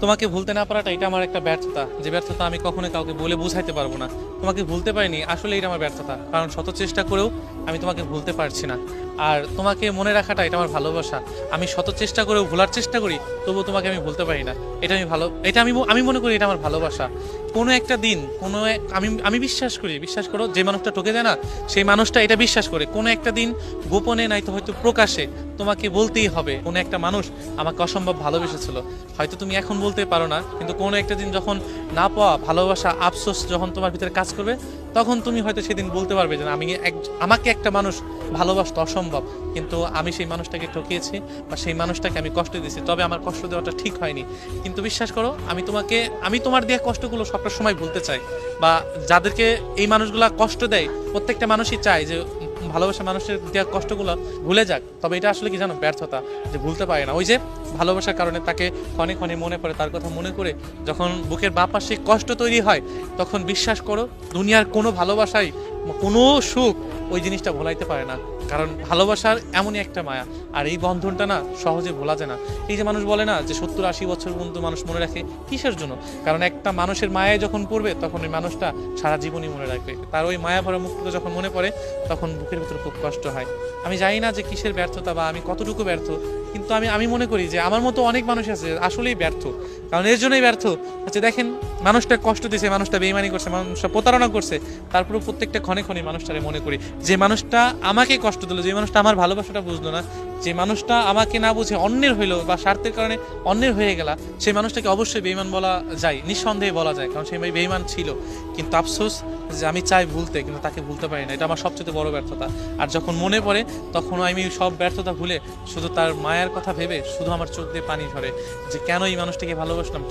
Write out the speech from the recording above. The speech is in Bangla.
তোমাকে ভুলতে না পারাটা এটা আমার একটা ব্যর্থতা, যে ব্যর্থতা আমি কখনো কাউকে বলে বোঝাইতে পারবো না। তোমাকে ভুলতে পারিনি আসলে এটা আমার ব্যর্থতা, কারণ শত চেষ্টা করেও আমি তোমাকে ভুলতে পারছি না। আর তোমাকে মনে রাখাটা এটা আমার ভালোবাসা। আমি শত চেষ্টা করেও ভোলার চেষ্টা করি, তবুও তোমাকে আমি ভুলতে পারি না। এটা আমি মনে করি এটা আমার ভালোবাসা। কোনো একটা দিন আমি আমি বিশ্বাস করো, যে মানুষটা ঠকে যায় না সেই মানুষটা এটা বিশ্বাস করে কোনো একটা দিন গোপনে নাই তো হয়তো প্রকাশে তোমাকে বলতেই হবে কোনো একটা মানুষ আমাকে অসম্ভব ভালোবেসেছিল। হয়তো তুমি এখন বলতে পারো না, কিন্তু কোনো একটা দিন যখন না পাওয়া ভালোবাসা আফসোস যখন তোমার ভিতরে কাজ করবে, তখন তুমি হয়তো সেদিন বলতে পারবে যে না, আমাকে একটা মানুষ ভালোবাসতে অসম্ভব, কিন্তু আমি সেই মানুষটাকে ঠকিয়েছি বা সেই মানুষটাকে আমি কষ্ট দিয়েছি, তবে আমার কষ্ট দেওয়াটা ঠিক হয়নি। কিন্তু বিশ্বাস করো, আমি তোমার দেওয়া কষ্টগুলো সবটা সময় ভুলতে চাই। বা যাদেরকে এই মানুষগুলা কষ্ট দেয়, প্রত্যেকটা মানুষই চায় যে ভালোবাসা মানুষের দেওয়া কষ্টগুলো ভুলে যাক। তবে এটা আসলে কি জানো, ব্যর্থতা, যে ভুলতে পারে না। ওই যে ভালোবাসার কারণে তাকে ক্ষণে ক্ষণে মনে পড়ে, তার কথা মনে করে যখন বুকের বাঁ পাশে কষ্ট তৈরি হয়, তখন বিশ্বাস করো দুনিয়ার কোনো ভালোবাসাই, কোনো সুখ ওই জিনিসটা ভোলাইতে পারে না। কারণ ভালোবাসার এমনই একটা মায়া, আর এই বন্ধনটা না সহজে ভোলা যায় না। এই যে মানুষ বলে না যে 70-80 বছর পর্যন্ত মানুষ মনে রাখে, কিসের জন্য? কারণ একটা মানুষের মায়ায় যখন পড়বে, তখন ওই মানুষটা সারা জীবনই মনে রাখবে। তার ওই মায়া ভরা মুখটা যখন মনে পড়ে, তখন বুকের ভিতরে খুব কষ্ট হয়। আমি জানি না যে কিসের ব্যর্থতা বা আমি কতটুকু ব্যর্থ, কিন্তু আমি মনে করি যে আমার মতো অনেক মানুষ আছে আসলেই ব্যর্থ। কারণ এর জন্যই ব্যর্থ হচ্ছে, দেখেন মানুষটা কষ্ট দিয়েছে, মানুষটা বেইমানি করছে, মানুষটা প্রতারণা করছে, তারপরে প্রত্যেকটা ক্ষণে ক্ষণে মানুষটারে মনে করি যে মানুষটা আমাকে কষ্ট দিল, যে মানুষটা আমার ভালোবাসাটা বুঝলো না, যে মানুষটা আমাকে না বুঝে অন্যের হইলো বা স্বার্থের কারণে অন্যের হয়ে গেলা, সেই মানুষটাকে অবশ্যই বেইমান বলা যায়, নিঃসন্দেহে বলা যায়, কারণ সেই বেইমান ছিল। কিন্তু আফসোস যে আমি চাই ভুলতে, কিন্তু তাকে ভুলতে পারি না। এটা আমার সবচেয়ে বড় ব্যর্থতা। আর যখন মনে পড়ে, তখন আমি সব ব্যর্থতা ভুলে শুধু তার মায়ের কথা ভেবে শুধু আমার চোখ দিয়ে পানি ঝরে, যে কেন এই মানুষটাকে ভালোবাসলাম।